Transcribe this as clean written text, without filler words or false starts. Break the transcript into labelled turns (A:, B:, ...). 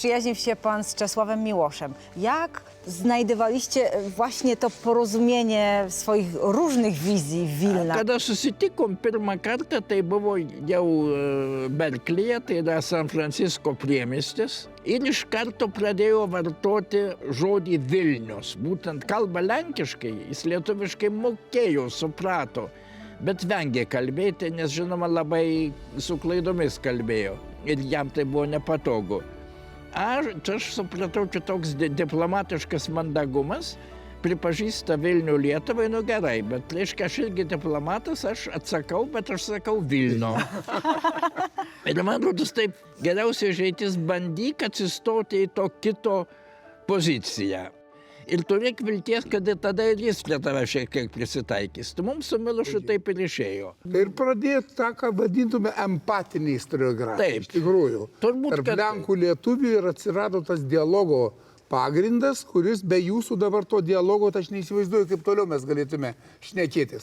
A: zaprzyjaźnił się pan z Czesławem Miłoszem. Jak znajdowaliście właśnie to porozumienie swoich różnych wizji w Vilna?
B: Kada susitikom pirmą kartą, tai buvo jau Berkleyje, tai yra San Francisco priemiestis. Ir iš karto pradėjo vartoti žodį Vilnius. Būtent kalba lenkiškai, jis lietuviškai mokėjo, suprato, bet vengė kalbėti, nes žinoma labai su klaidomis kalbėjo. Ir jam tai buvo nepatogu. Aš supratau, čia toks diplomatiškas mandagumas, pripažįsta Vilnių Lietuvai, nu gerai, bet reiškia, aš irgi diplomatas, aš atsakau, bet aš sakau Vilno. Ir man rodos taip, geriausia išeitis bandyk atsistoti į to kito poziciją. Ir turėk vilties, kad tada ir jis prie tave šiek tiek prisitaikys. Tai mums su Milošu taip ir išėjo.
C: Ir pradėti tą, ką vadintume empatiniai istoriografija.
B: Taip.
C: Iš tikrųjų.
B: Turbūt,
C: Tarp
B: kad
C: Lenkų lietuvių ir atsirado tas dialogo pagrindas, kuris be jūsų dabar to dialogo, tai aš neįsivaizduoju, kaip toliau mes galėtume šnekėtis.